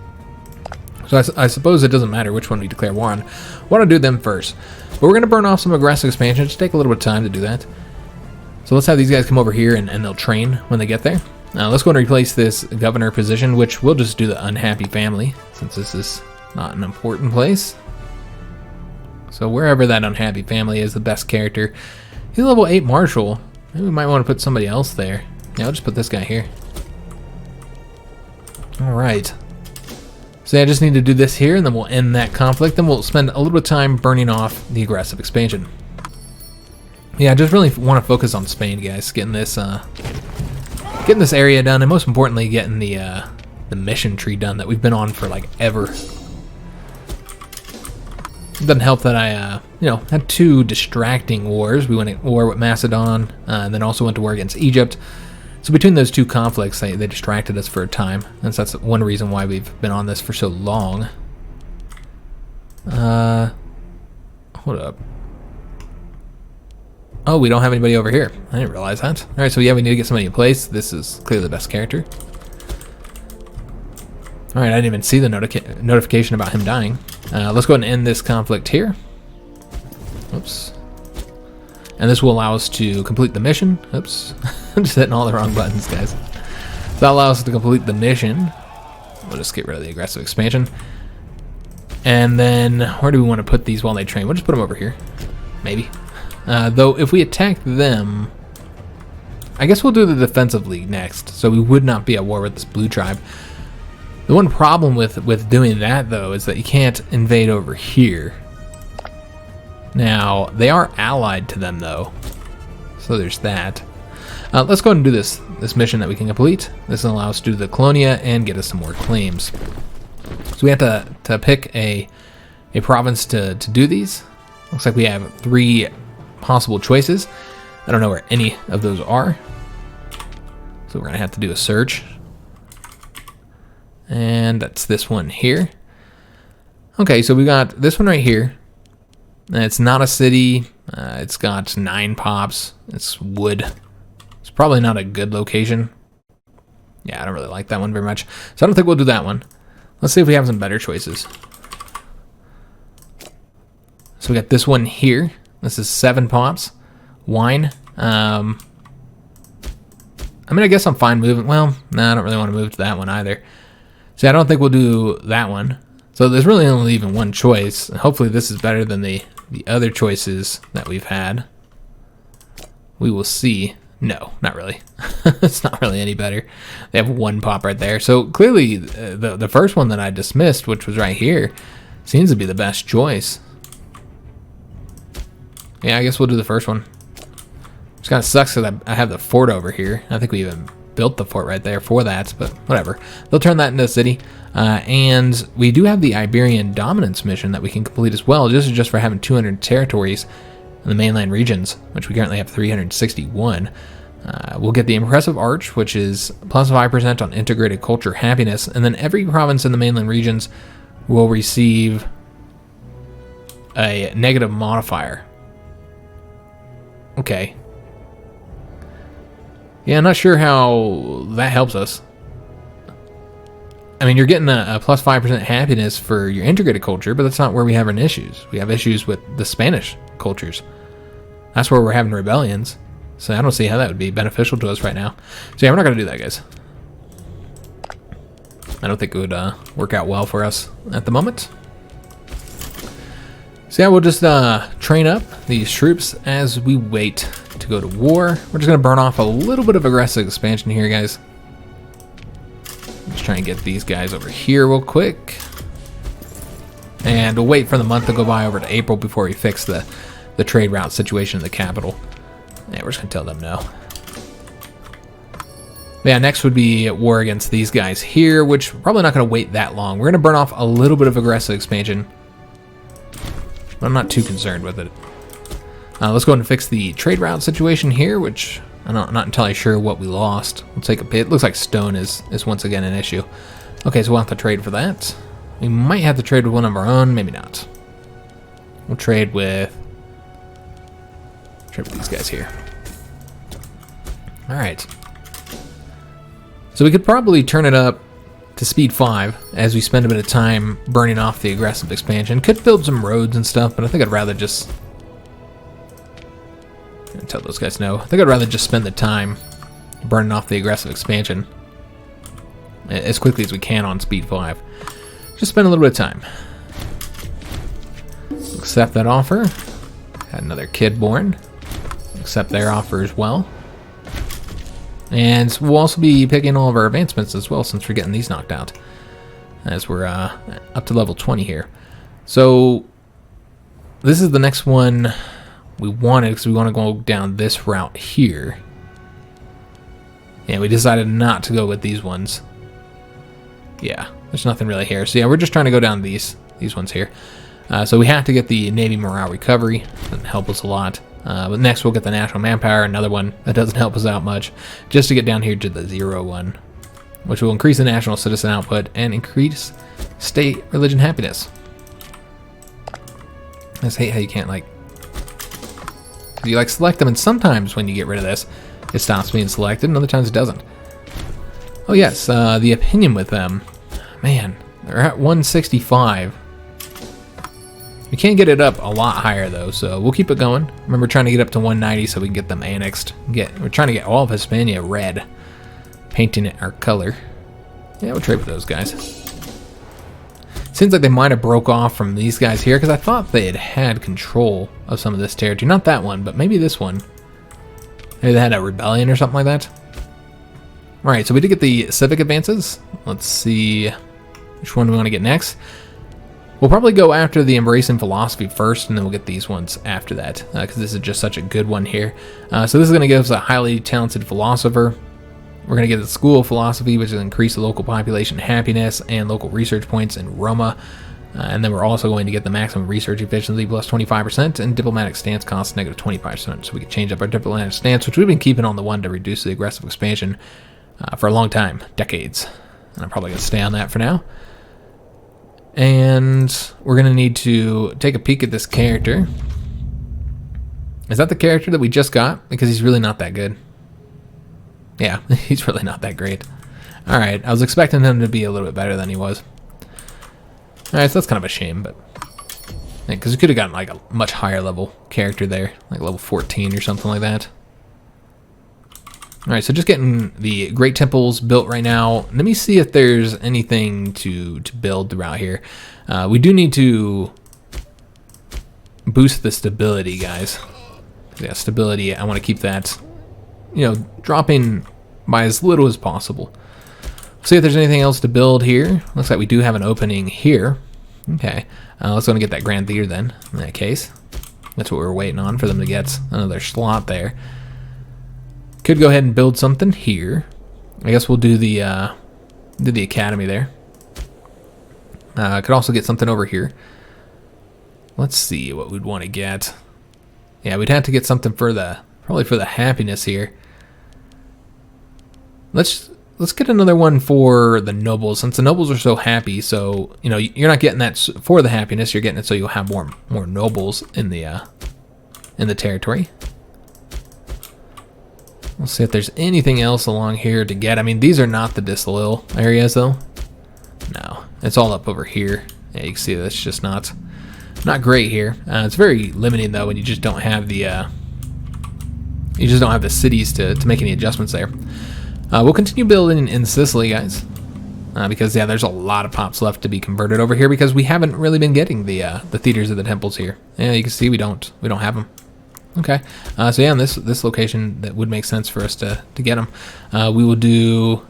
So I suppose it doesn't matter which one we declare war on. I want to do them first. But we're going to burn off some aggressive expansion. Just take a little bit of time to do that. So let's have these guys come over here and they'll train when they get there. Now let's go and replace this governor position, which we'll just do the unhappy family, since this is not an important place. So wherever that unhappy family is, the best character. He's a level 8 marshal. Maybe we might want to put somebody else there. Yeah, I'll just put this guy here. Alright. So yeah, I just need to do this here, and then we'll end that conflict. Then we'll spend a little bit of time burning off the aggressive expansion. Yeah, I just really want to focus on Spain, guys. Getting this area done, and most importantly, getting the mission tree done that we've been on for like ever. It doesn't help that I, had 2 distracting wars. We went at war with Macedon, and then also went to war against Egypt. So between those 2 conflicts, they distracted us for a time. And so that's one reason why we've been on this for so long. Hold up. Oh, we don't have anybody over here. I didn't realize that. Alright, so yeah, we need to get somebody in place. This is clearly the best character. Alright, I didn't even see the notification about him dying. Let's go ahead and end this conflict here. Oops. And this will allow us to complete the mission. Oops. I'm just hitting all the wrong buttons, guys. So that allows us to complete the mission. We'll just get rid of the aggressive expansion. And then, where do we want to put these while they train? We'll just put them over here. Maybe. Though, if we attack them... I guess we'll do the defensive league next, so we would not be at war with this blue tribe. The one problem with doing that, though, is that you can't invade over here. Now, they are allied to them, though, so there's that. Let's go ahead and do this mission that we can complete. This will allow us to do the Colonia and get us some more claims. So we have to pick a province to do these. Looks like we have 3 possible choices. I don't know where any of those are, so we're gonna have to do a search. And that's this one here. Okay, so we got this one right here. And it's not a city. It's got 9 pops. It's wood. It's probably not a good location. Yeah, I don't really like that one very much. So I don't think we'll do that one. Let's see if we have some better choices. So we got this one here. This is 7 pops. Wine. I mean, I guess I'm fine moving. Well, no, I don't really want to move to that one either. See, I don't think we'll do that one. So there's really only even one choice. Hopefully this is better than the other choices that we've had. We will see. No, not really. It's not really any better. They have 1 pop right there. So clearly the first one that I dismissed, which was right here, seems to be the best choice. Yeah, I guess we'll do the first one. Just kind of sucks that I have the fort over here. I think we even built the fort right there for that, but whatever. They'll turn that into a city. And we do have the Iberian dominance mission that we can complete as well, just for having 200 territories in the mainland regions, which we currently have 361. We'll get the impressive arch, which is plus 5% on integrated culture happiness, and then every province in the mainland regions will receive a negative modifier. Okay. Yeah, I'm not sure how that helps us. I mean, you're getting a plus 5% happiness for your integrated culture, but that's not where we have any issues. We have issues with the Spanish cultures. That's where we're having rebellions. So I don't see how that would be beneficial to us right now. So yeah, we're not going to do that, guys. I don't think it would work out well for us at the moment. So yeah, we'll just train up these troops as we wait to go to war. We're just going to burn off a little bit of aggressive expansion here, guys. Just trying to get these guys over here real quick. And we'll wait for the month to go by over to April before we fix the trade route situation in the capital. Yeah, we're just going to tell them no. Yeah, next would be war against these guys here, which we're probably not going to wait that long. We're going to burn off a little bit of aggressive expansion. But I'm not too concerned with it. Let's go ahead and fix the trade route situation here, which I'm not entirely sure what we lost. We'll take a bit. It looks like stone is once again an issue. Okay, so we'll have to trade for that. We might have to trade with one of our own, maybe not. We'll trade with these guys here. Alright. So we could probably turn it up to speed 5 as we spend a bit of time burning off the aggressive expansion. Could build some roads and stuff, but I think I'd rather just... tell those guys no. I think I'd rather just spend the time burning off the aggressive expansion as quickly as we can on speed 5. Just spend a little bit of time. Accept that offer. Had another kid born. Accept their offer as well. And we'll also be picking all of our advancements as well, since we're getting these knocked out, as we're up to level 20 here. So this is the next one we wanted, because we want to go down this route here. Yeah, we decided not to go with these ones. Yeah, there's nothing really here. So yeah, we're just trying to go down these ones here. So we have to get the Navy morale recovery. Doesn't help us a lot. But next we'll get the national manpower, another one that doesn't help us out much, just to get down here to the 0 one, which will increase the national citizen output and increase state religion happiness. I just hate how you can't you select them, and sometimes when you get rid of this, it stops being selected, and other times it doesn't. Oh yes, the opinion with them. Man, they're at 165. We can't get it up a lot higher though, so we'll keep it going. Remember, trying to get up to 190 so we can get them annexed. We're trying to get all of Hispania red, painting it our color. Yeah, we'll trade with those guys. Seems like they might have broke off from these guys here, because I thought they had control of some of this territory. Not that one, but maybe this one. Maybe they had a rebellion or something like that. Alright, so we did get the civic advances. Let's see which one we want to get next. We'll probably go after the embracing philosophy first, and then we'll get these ones after that, because this is just such a good one here. So this is going to give us a highly talented philosopher. We're going to get the school of philosophy, which will increase the local population happiness and local research points in Roma. And then we're also going to get the maximum research efficiency plus 25% and diplomatic stance costs negative 25%. So we can change up our diplomatic stance, which we've been keeping on the one to reduce the aggressive expansion for a long time, decades. And I'm probably going to stay on that for now. And we're going to need to take a peek at this character. Is that the character that we just got? Because he's really not that good. Yeah, he's really not that great. Alright, I was expecting him to be a little bit better than he was. Alright, so that's kind of a shame, but... because we could have gotten like a much higher level character there. Like level 14 or something like that. Alright, so just getting the Great Temples built right now. Let me see if there's anything to build throughout here. We do need to boost the stability, guys. Yeah, stability, I want to keep that, you know, dropping by as little as possible. See if there's anything else to build here. Looks like we do have an opening here. Okay, let's go and get that Grand Theater then, in that case. That's what we were waiting on, for them to get another slot there. Could go ahead and build something here. I guess we'll do the academy there. Could also get something over here. Let's see what we'd want to get. Yeah, we'd have to get something for the, probably for the happiness here. Let's get another one for the nobles, since the nobles are so happy. So, you know, you're not getting that for the happiness, you're getting it so you'll have more nobles in the territory. Let's see if there's anything else along here to get. I mean, these are not the disloyal areas, though. No, it's all up over here. Yeah, you can see that's just not great here. It's very limiting though when you just don't have the cities to make any adjustments there. We'll continue building in Sicily, guys, because yeah, there's a lot of pops left to be converted over here because we haven't really been getting the theaters of the temples here. Yeah, you can see we don't have them. Okay, so yeah, in this location, that would make sense for us to get them. We will do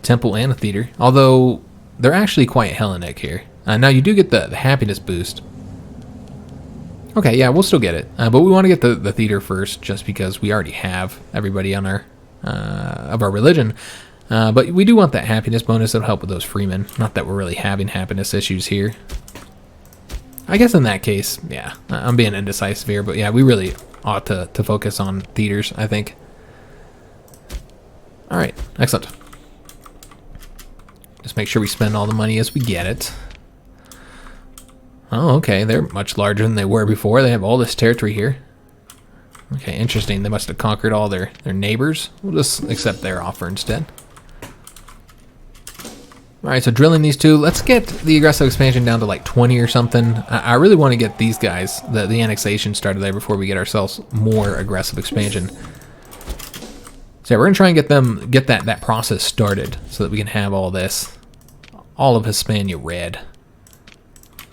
temple and a theater, although they're actually quite Hellenic here. Now you do get the happiness boost. Okay, yeah, we'll still get it, but we want to get the theater first, just because we already have everybody on our of our religion. But we do want that happiness bonus that'll help with those freemen. Not that we're really having happiness issues here. I guess in that case, yeah, I'm being indecisive here, but yeah, we really ought to focus on theaters, I think. All right, excellent. Just make sure we spend all the money as we get it. Oh, okay, they're much larger than they were before. They have all this territory here. Okay, interesting. They must have conquered all their neighbors. We'll just accept their offer instead. Alright, so drilling these two. Let's get the aggressive expansion down to like 20 or something. I really want to get these guys, the annexation started there before we get ourselves more aggressive expansion. So yeah, we're going to try and get that process started so that we can have all this, all of Hispania red.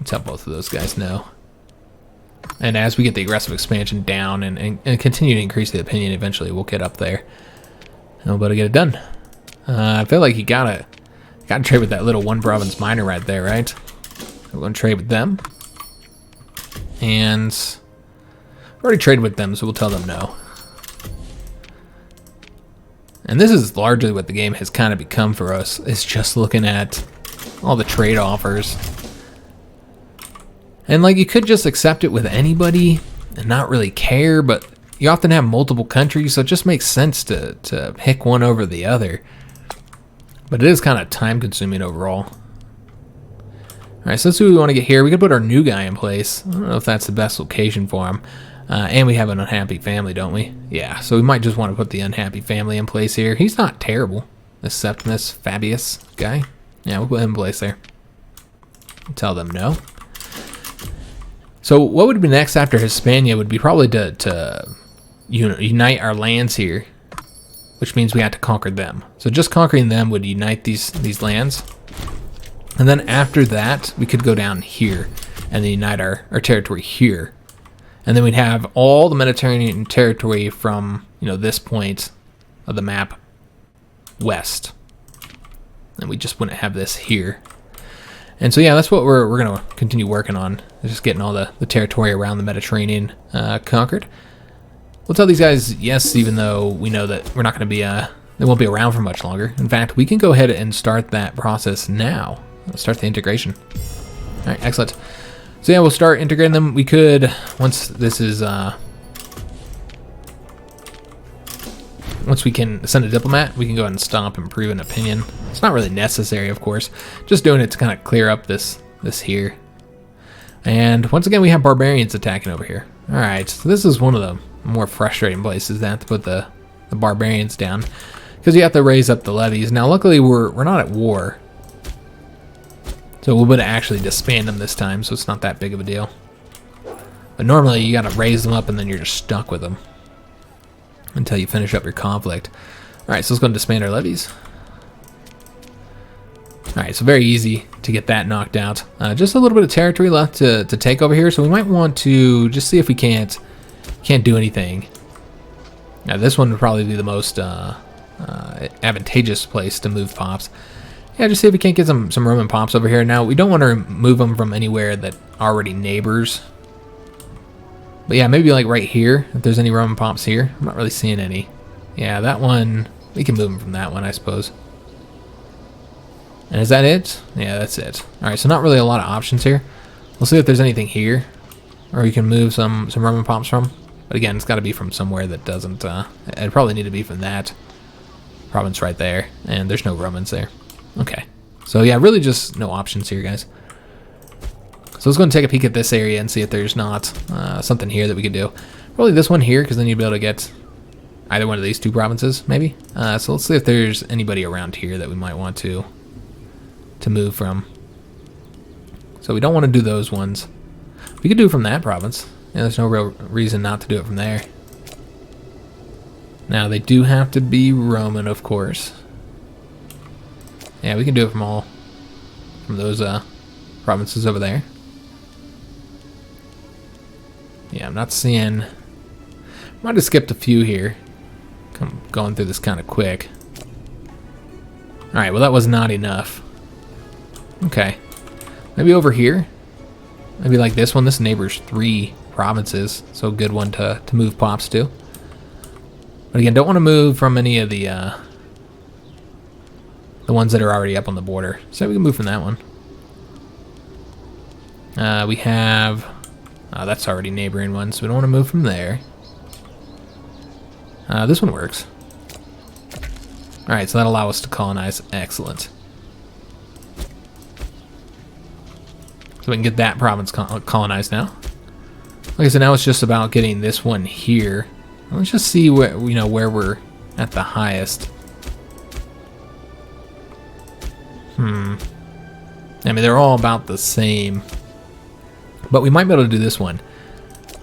Let's have both of those guys know. And as we get the aggressive expansion down and continue to increase the opinion, eventually we'll get up there. And we'll be able to get it done. I feel like you gotta trade with that little one province minor right there, right? We're going to trade with them. And we already traded with them, so we'll tell them no. And this is largely what the game has kind of become for us. It's just looking at all the trade offers. And like, you could just accept it with anybody and not really care, but you often have multiple countries, so it just makes sense to pick one over the other. But it is kind of time consuming overall. Alright, so let's see what we want to get here. We could put our new guy in place. I don't know if that's the best location for him. And we have an unhappy family, don't we? Yeah, so we might just want to put the unhappy family in place here. He's not terrible, this Septimus Fabius guy. Yeah, we'll put him in place there. Tell them no. So what would be next after Hispania would be probably to unite our lands here, which means we have to conquer them. So just conquering them would unite these lands. And then after that, we could go down here and then unite our territory here. And then we'd have all the Mediterranean territory from, this point of the map west. And we just wouldn't have this here. And so yeah, that's what we're going to continue working on. Just getting all the territory around the Mediterranean conquered. We'll tell these guys yes, even though we know that we're not going to be, they won't be around for much longer. In fact, we can go ahead and start that process now. Let's start the integration. All right, excellent. So yeah, we'll start integrating them. We could, once this is, once we can send a diplomat, we can go ahead and stop and prove an opinion. It's not really necessary, of course. Just doing it to kind of clear up this here. And once again, we have barbarians attacking over here. All right, so this is one of the more frustrating places that to put the barbarians down, because you have to raise up the levies. Now, luckily, we're not at war, so we would actually disband them this time, so it's not that big of a deal. But normally, you got to raise them up, and then you're just stuck with them until you finish up your conflict. All right, so let's go and disband our levies. All right, so very easy to get that knocked out. Just a little bit of territory left to take over here, so we might want to just see if we can't do anything. Now, this one would probably be the most advantageous place to move pops. Yeah, just see if we can't get some Roman pops over here. Now, we don't want to move them from anywhere that already neighbors. But yeah, maybe like right here, if there's any Roman pops here. I'm not really seeing any. Yeah, that one, we can move them from that one, I suppose. And is that it? Yeah, that's it. All right, so not really a lot of options here. We'll see if there's anything here, or you can move some Roman pops from. But again, it's got to be from somewhere that doesn't, it'd probably need to be from that province right there. And there's no Romans there. Okay. So yeah, really just no options here, guys. So let's go and take a peek at this area and see if there's not something here that we could do. Probably this one here, because then you'd be able to get either one of these two provinces, maybe. So let's see if there's anybody around here that we might want to move from. So we don't want to do those ones. We could do it from that province. Yeah, there's no real reason not to do it from there. Now, they do have to be Roman, of course. Yeah, we can do it from those provinces over there. Yeah, I'm not seeing... Might have skipped a few here. Going through this kind of quick. Alright, well that was not enough. Okay. Maybe over here? Maybe like this one. This neighbors 3 provinces. So a good one to move pops to. But again, don't want to move from any of the ones that are already up on the border. So we can move from that one. We have... that's already neighboring one, so we don't want to move from there. This one works. Alright, so that'll allow us to colonize. Excellent. So we can get that province colonized now. Okay, so now it's just about getting this one here. Let's just see where where we're at the highest. I mean, they're all about the same. But we might be able to do this one.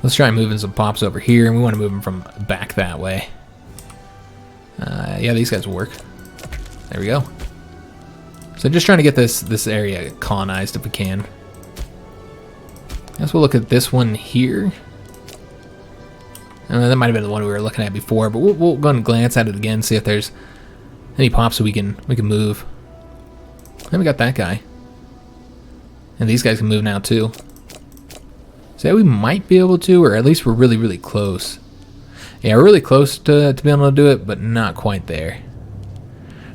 Let's try moving some pops over here, and we want to move them from back that way. Yeah, these guys will work. There we go. So just trying to get this area colonized if we can. I guess we'll look at this one here. That might have been the one we were looking at before, but we'll go and glance at it again, see if there's any pops that we can move. And we got that guy. And these guys can move now too. So yeah, we might be able to, or at least we're really, really close. Yeah, we're really close to being able to do it, but not quite there.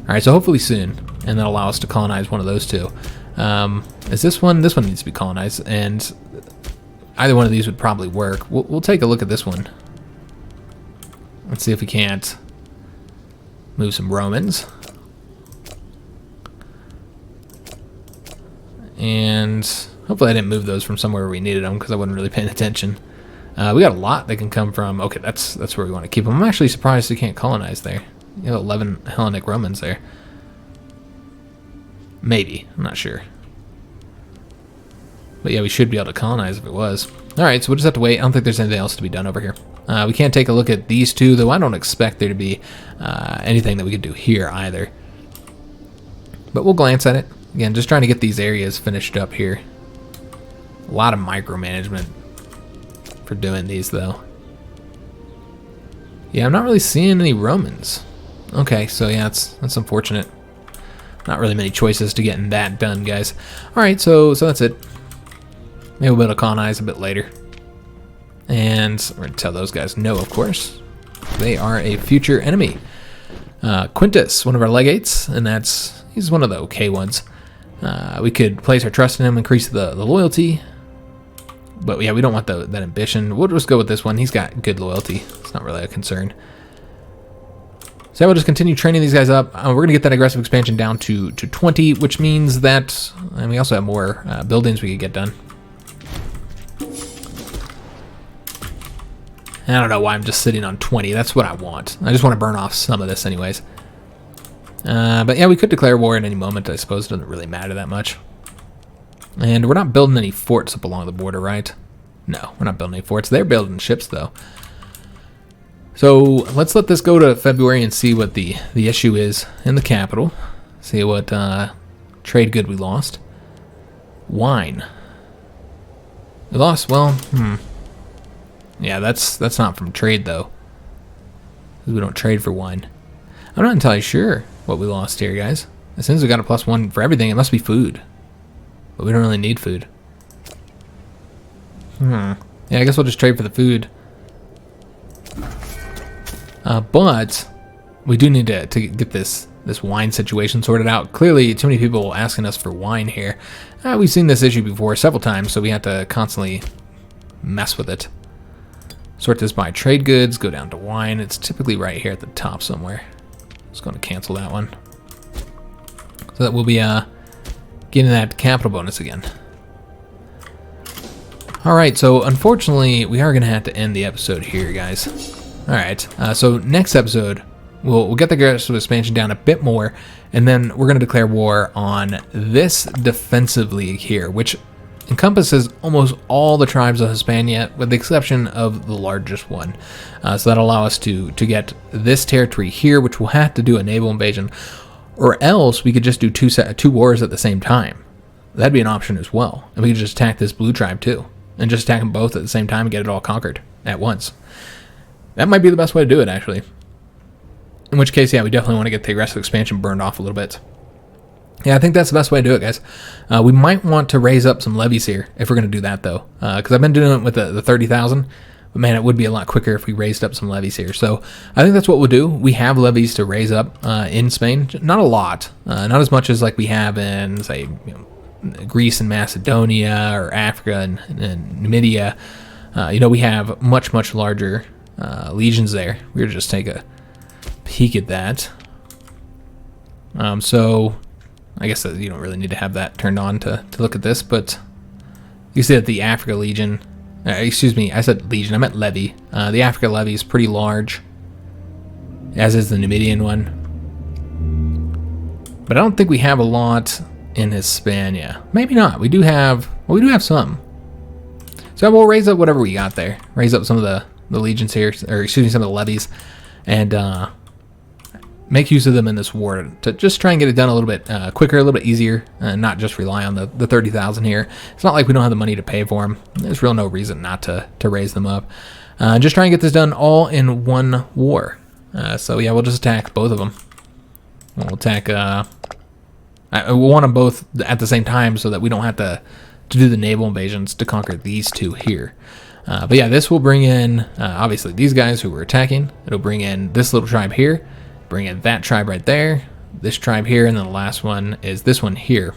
Alright, so hopefully soon. And that'll allow us to colonize one of those two. Is this one? This one needs to be colonized, and either one of these would probably work. We'll take a look at this one. Let's see if we can't move some Romans. And hopefully I didn't move those from somewhere where we needed them, because I wasn't really paying attention. We got a lot that can come from... Okay, that's where we want to keep them. I'm actually surprised we can't colonize there. You have 11 Hellenic Romans there. Maybe. I'm not sure. But yeah, we should be able to colonize if it was. Alright, so we'll just have to wait. I don't think there's anything else to be done over here. We can't take a look at these two, though I don't expect there to be anything that we could do here either. But we'll glance at it. Again, just trying to get these areas finished up here. A lot of micromanagement for doing these, though. Yeah, I'm not really seeing any Romans. Okay, so yeah, that's unfortunate. Not really many choices to getting that done, guys. Alright, so that's it. Maybe we'll be able to colonize a bit later. And we're going to tell those guys no, of course. They are a future enemy. Quintus, one of our legates, and he's one of the okay ones. We could place our trust in him, increase the loyalty. But yeah, we don't want that ambition. We'll just go with this one. He's got good loyalty. It's not really a concern. So we'll just continue training these guys up. We're going to get that aggressive expansion down to 20, which means that, and we also have more buildings we could get done. I don't know why I'm just sitting on 20. That's what I want. I just want to burn off some of this anyways. But yeah, we could declare war at any moment, I suppose. It doesn't really matter that much. And we're not building any forts up along the border, right? No, we're not building any forts. They're building ships, though. So let's let this go to February and see what the issue is in the capital. See what trade good we lost. Wine. We lost, well, yeah, that's not from trade, though. We don't trade for wine. I'm not entirely sure what we lost here, guys. As soon as we got a +1 for everything, it must be food. But we don't really need food. Yeah, I guess we'll just trade for the food. But we do need to get this wine situation sorted out. Clearly, too many people asking us for wine here. We've seen this issue before several times, so we have to constantly mess with it. Sort this by trade goods, go down to wine. It's typically right here at the top somewhere. Just going to cancel that one. So that we'll be getting that capital bonus again. Alright, so unfortunately, we are going to have to end the episode here, guys. Alright, so next episode, we'll get the aggressive expansion down a bit more, and then we're going to declare war on this defensive league here, which encompasses almost all the tribes of Hispania, with the exception of the largest one. So that'll allow us to get this territory here, which we'll have to do a naval invasion, or else we could just do two wars at the same time. That'd be an option as well, and we could just attack this blue tribe too, and just attack them both at the same time and get it all conquered at once. That might be the best way to do it, actually. In which case, yeah, we definitely want to get the aggressive expansion burned off a little bit. Yeah, I think that's the best way to do it, guys. We might want to raise up some levies here if we're going to do that, though. Because I've been doing it with the 30,000. But man, it would be a lot quicker if we raised up some levies here. So I think that's what we'll do. We have levies to raise up in Spain. Not a lot. Not as much as like we have in, say, Greece and Macedonia or Africa and Numidia. We have much larger legions there. We'll just take a peek at that. So I guess that you don't really need to have that turned on to look at this, but you see that the Africa Legion, excuse me, I said Legion, I meant levy. The Africa levy is pretty large, as is the Numidian one. But I don't think we have a lot in Hispania. Maybe not. We do have some. So we'll raise up whatever we got there. Raise up some of the legions here, or excuse me, some of the levies, and make use of them in this war to just try and get it done a little bit quicker, a little bit easier, and not just rely on the 30,000 here. It's not like we don't have the money to pay for them. There's real no reason not to raise them up. Just try and get this done all in one war. So yeah, we'll just attack both of them. We'll attack. We'll want them both at the same time so that we don't have to do the naval invasions to conquer these two here. But yeah, this will bring in obviously these guys who we're attacking. It'll bring in this little tribe here. Bring in that tribe right there, this tribe here, and then the last one is this one here.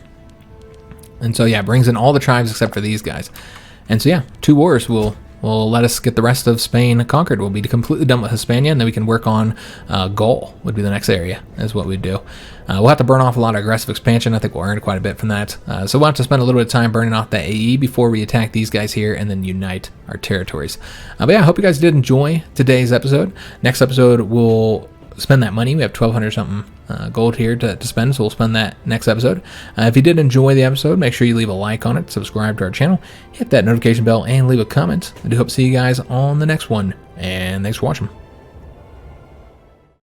And so yeah, it brings in all the tribes except for these guys. And so yeah, 2 wars will let us get the rest of Spain conquered. We'll be completely done with Hispania, and then we can work on Gaul would be the next area, is what we'd do. We'll have to burn off a lot of aggressive expansion. I think we'll earn quite a bit from that. So we'll have to spend a little bit of time burning off that AE before we attack these guys here and then unite our territories. But yeah, I hope you guys did enjoy today's episode. Next episode, we'll spend that money. We have 1,200 something gold here to spend, so we'll spend that next episode. If you did enjoy the episode, make sure you leave a like on it, subscribe to our channel, hit that notification bell, and leave a comment. I do hope to see you guys on the next one, and thanks for watching.